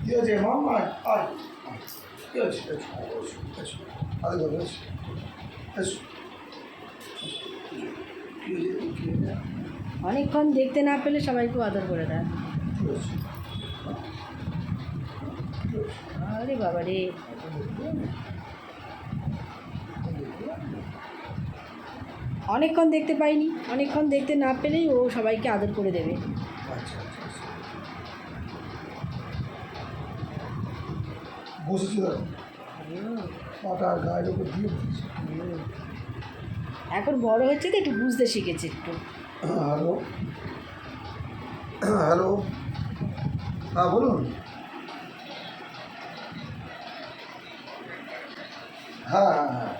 কি হয়েছে মাম? আয় আয় কি হয়েছে? এসো আরে বলো এসো এসো। অনেকক্ষণ দেখতে না পেলে সবাই খুব আদর করে দেয়। আরে বাবা রে, অনেকক্ষণ দেখতে পাইনি, অনেকক্ষণ দেখতে না পেলেই ও সবাইকে আদর করে দেবে। বসেছি পাটা গায়ের উপর দিয়ে বসেছি। এখন বড় হচ্ছে তো একটু বুঝতে শিখেছে একটু। হ্যালো হ্যালো, হ্যাঁ বলুন। হ্যাঁ হ্যাঁ হ্যাঁ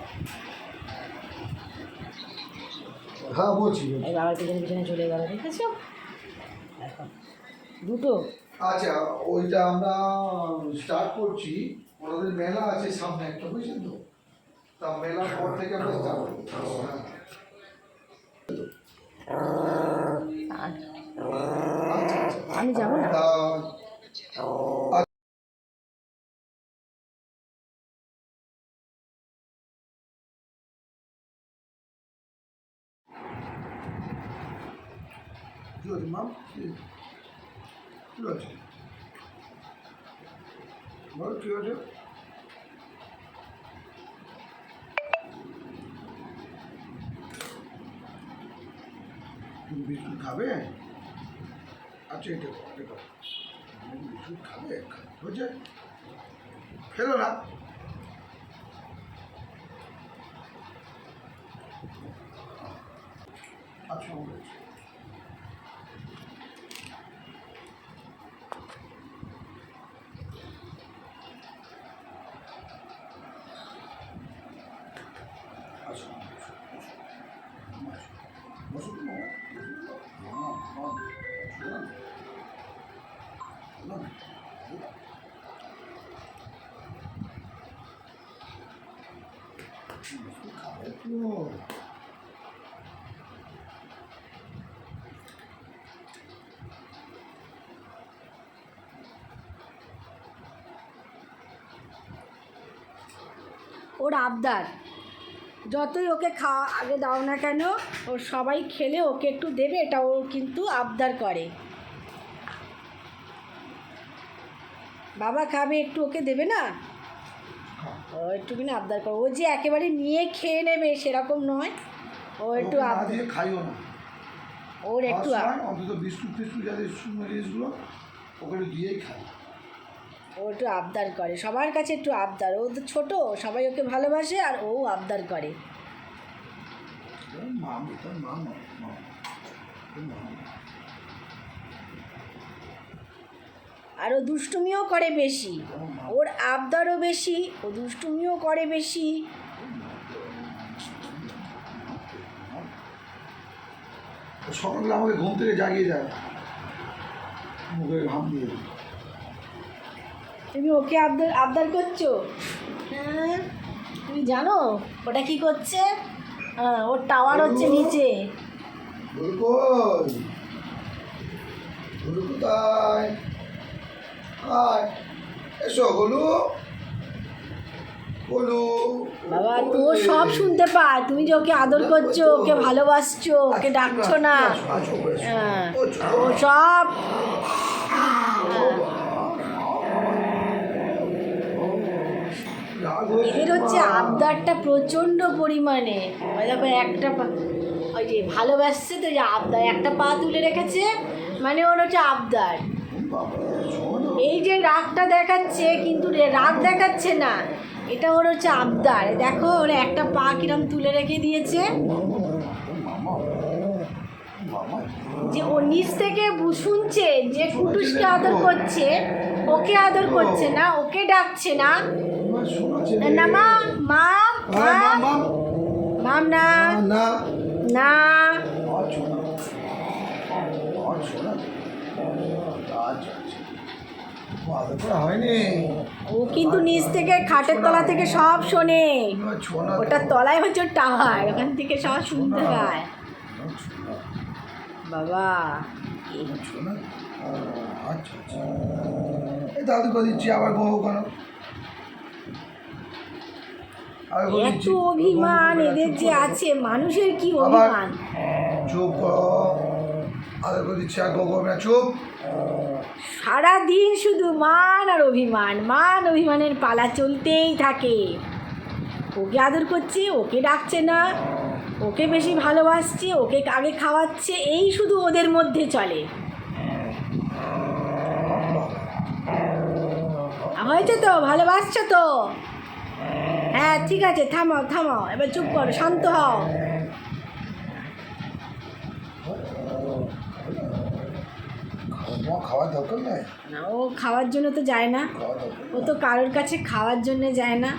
হ্যাঁ বলছি। এই বাবার পিছনে পিছনে চলে গেল, দেখেছো এখন দুটো। আচ্ছা ওইটা আমরা স্টার্ট করছি, ওনাদের মেলা আছে সামনে একটা, বুঝছেন তো? তা মেলার পর থেকে আমরা স্টার্ট করছি। আমি যাবো না। কি হচ্ছে মাম? কি হচ্ছে বল, কি হচ্ছে? তুমি বিস্কুট খাবে? আচ্ছা এটা বিস্কুট খাবে, হচ্ছে ফেলো না। আচ্ছা ওর আবদার, যতই ওকে খাওয়া আগে দাও না কেন, ওর সবাই খেলে ওকে একটু দেবে, এটা ও কিন্তু আবদার করে। বাবা খাবে একটু ওকে দেবে না, ও একটুখানি আবদার করে। ও যে একেবারে নিয়ে খেয়ে নেবে সেরকম নয়, ও একটু আবদার, খাইও না। ওর একটু অন্তত বিস্কুট ফিস্কুট যাদের শুকনো জিনিসগুলো ওখানে দিয়েই খাই। ও একটু আবদার করে, সবার কাছে একটু আবদার। ও তো ছোটো, সবাই ওকে ভালোবাসে আর ও আবদার করে। আর ও দুষ্টুমিও করে বেশি, ওর আবদারও বেশি, ও দুষ্টুমিও করে বেশি। সকালে আমাকে ঘুম থেকে জাগিয়ে যায়, মুখে ঘাম দিয়ে। তুমি ওকে আবদার আবদার করছো? হ্যাঁ, তুমি জানো ওটা কি করছে? হ্যাঁ, ওর টাওয়ার হচ্ছে নিচে। কোথায়? আয় এসো গোলু, গোলু। বাবা তো সব শুনতে পায়, তুমি যে ওকে আদর করছো, ওকে ভালোবাসছো, ওকে ডাকছো না, হ্যাঁ ও সব। এদের হচ্ছে আবদারটা প্রচণ্ড পরিমাণে। দেখো একটা ওই যে ভালোবাসছে তো, যে আবদার একটা পা তুলে রেখেছে মানে ওর হচ্ছে আবদার। এই যে রাগটা দেখাচ্ছে, কিন্তু রাগ দেখাচ্ছে না, এটা ওর হচ্ছে আবদার। দেখো ওর একটা পা কিরম তুলে রেখে দিয়েছে, যে ও নিচ থেকে শুনছে যে কুটুসকে আদর করছে, ওকে আদর করছে না, ওকে ডাকছে না। না মা, মাম মাম মাম, না না হয়নি। ও কিন্তু নিচ থেকে খাটের তলা থেকে সব শোনে, ওটার তলায় হচ্ছে টাওয়ার, ওখান থেকে সব শুনতে পায়। বাবা আচ্ছা আচ্ছা এই দাদু করে দিচ্ছি, আবার গো কেন? এত অভিমান এদের যে আছে, মানুষের কি আবার অভিমান। চুপ করো, আদর করে দিচ্ছি, আর গো করবে না, চুপ। সারাদিন শুধু মান আর অভিমান, মান অভিমানের পালা চলতেই থাকে। ওকে আদর করছে, ওকে ডাকছে না, ওকে বেশি ভালোবাসছে, ওকে আগে খাওয়াচ্ছে, এই শুধু ওদের মধ্যে চলে। হয়েছে তো, ভালোবাসছো তো? হ্যাঁ ঠিক আছে, থামাও থামাও, এবার চুপ করো, শান্ত হও। খাওয়ার দরকার নাই না, ও খাওয়ার জন্য তো যায় না, ও তো কারোর কাছে খাওয়ার জন্য যায় না।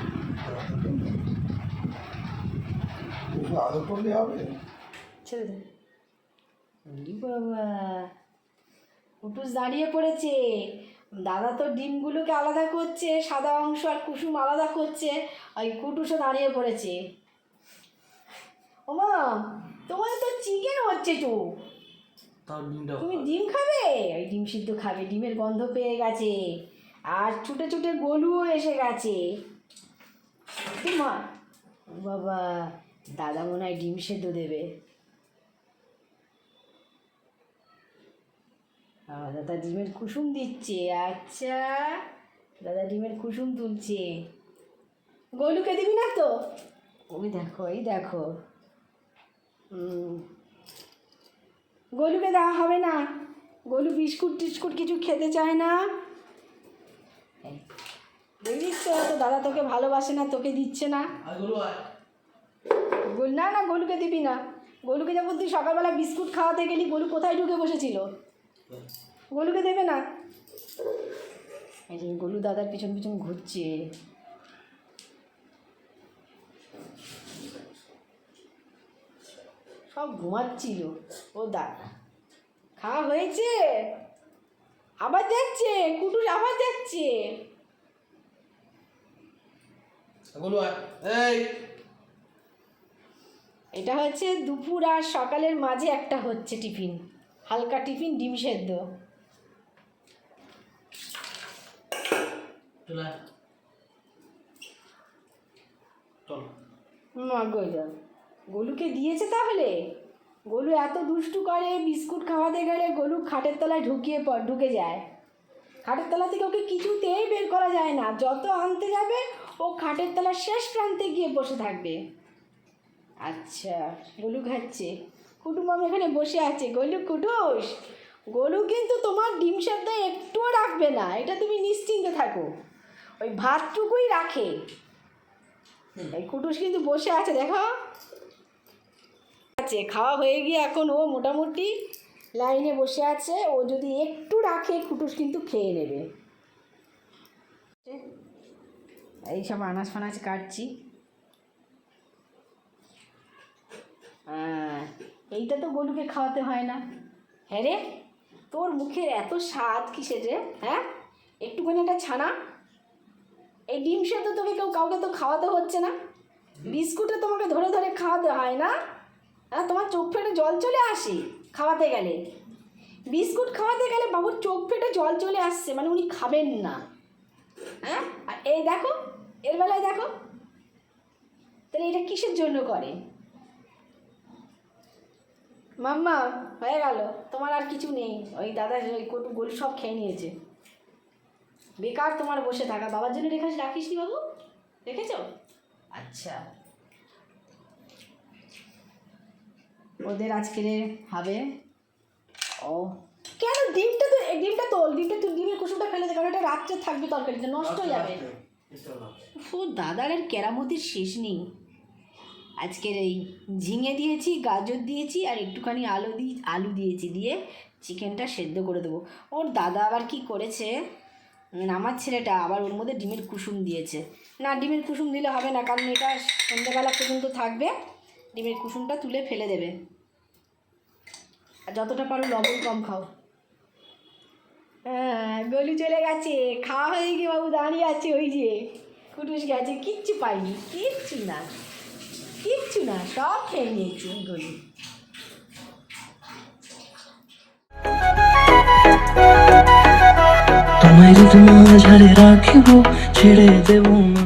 আদর করলে হবে। ছেড়ে দে। ওরে বাবা, কুটুস দাঁড়িয়ে পড়েছে। দাদা তো ডিমগুলোকে আলাদা করছে, সাদা অংশ আর কুসুম আলাদা করছে, ওই কুটুসও দাঁড়িয়ে পড়েছে। ওমা, তোমার তো চিকেন হচ্ছে তো, তুমি ডিম খাবে? ওই ডিম সিদ্ধ খাবে, ডিমের গন্ধ পেয়ে গেছে, আর ছুটে ছুটে গোলুও এসে গেছে। মা, বাবা, দাদা মনে হয় ডিম সেদ্ধ দেবে। দাদা ডিমের কুসুম দিচ্ছে। আচ্ছা, দাদা ডিমের কুসুম তুলছে। গোলুকে দিবি না তো? ওই দেখো, এই দেখো, গোলুকে দেওয়া হবে না, গোলু বিস্কুট টিস্কুট কিছু খেতে চায় না। বুঝলিস তো, তো দাদা তোকে ভালোবাসে না, তোকে দিচ্ছে না। না না, গোলুকে দিবি না। গোলুকে যখন তুই সকালবেলা বিস্কুট খাওয়াতে গেলি, গোলু কোথায় ঢুকে বসেছিল? গোলুকে দেবে না। এই যে গোলু দাদার পিছন পিছন ঘুরছে। সব ঘুমাচ্ছিল। ও দাদা, খাওয়া হয়েছে? আবার যাচ্ছে কুটুস, আবার যাচ্ছে। এটা হচ্ছে দুপুর আর সকালের মাঝে একটা হচ্ছে টিফিন, হালকা টিফিন, ডিম সেদ্ধ। গোলুকে দিয়েছে তাহলে? গোলু এত দুষ্টু করে, বিস্কুট খাওয়াতে গেলে গোলু খাটের তলায় ঢুকে যায়। খাটের তলা থেকে ওকে কিছুতেই বের করা যায় না, যত আনতে যাবে ও খাটের তলার শেষ প্রান্তে গিয়ে বসে থাকবে। আচ্ছা, গোলু খাচ্ছে, কুটুম আমি এখানে বসে আছে। গোলু, কুটুস, গোলু কিন্তু তোমার ডিম সেদ্ধ একটুও রাখবে না, এটা তুমি নিশ্চিন্তে থাকো, ওই ভাতটুকুই রাখে। এই কুটুস কিন্তু বসে আছে, দেখো আছে, খাওয়া হয়ে গিয়ে এখন ও মোটামুটি লাইনে বসে আছে। ও যদি একটু রাখে, কুটুস কিন্তু খেয়ে নেবে। এইসব আনাজ ফানাজ কাটছি। এইটা তো গোলুকে খাওয়াতে হয় না। হ্যাঁ রে, তোর মুখের এত স্বাদ কিসের রে? হ্যাঁ, একটুখানি একটা ছানা। এই ডিম সেদ্ধ তোকে কাউকে তো খাওয়াতে হচ্ছে না, বিস্কুটে তোমাকে ধরে ধরে খাওয়াতে হয় না? হ্যাঁ, তোমার চোখ ফেটে জল চলে আসে খাওয়াতে গেলে। বিস্কুট খাওয়াতে গেলে বাবুর চোখ ফেটে জল চলে আসছে, মানে উনি খাবেন না। হ্যাঁ, আর এই দেখো, এর বেলায় দেখো, তাহলে এটা কিসের জন্য করে? মাম্মা, হয়ে গেল, তোমার আর কিছু নেই। ওই দাদা ওই কটু গোল সব খেয়ে নিয়েছে। বেকার তোমার বসে থাকা। বাবার জন্য রাখিস নি বাবু? রেখেছ? আচ্ছা, ওদের আজকে হবে। ও কেন? ডিমটা তোল, ডিমের কুসুমটা ফেলে দে, কারণ এটা রাত্রে থাকবে, তরকারিতে নষ্ট হয়ে যাবে। ও দাদার আর কেরামতির শেষ নেই। আজকের এই ঝিঙে দিয়েছি, গাজর দিয়েছি, আর একটুখানি আলু দিয়েছি, দিয়ে চিকেনটা সেদ্ধ করে দেবো। ওর দাদা আবার কি করেছে, আমার ছেলেটা আবার ওর মধ্যে ডিমের কুসুম দিয়েছে। না, ডিমের কুসুম দিলে হবে না, কারণ এটা সন্ধ্যেবেলা পর্যন্ত থাকবে। ডিমের কুসুমটা তুলে ফেলে দেবে। আর যতটা পারো লবণ কম খাও। হ্যাঁ, গলু চলে গেছে, খাওয়া হয়ে গিয়ে বাবু দাঁড়িয়ে আছে। ওই যে কুটুস গেছে, কিচ্ছু পাইনি, কিচ্ছু না, সব খেয়ে নিয়েছি গলু। তোমায় যদি মাঝারে রাখিব ছেড়ে দেব না।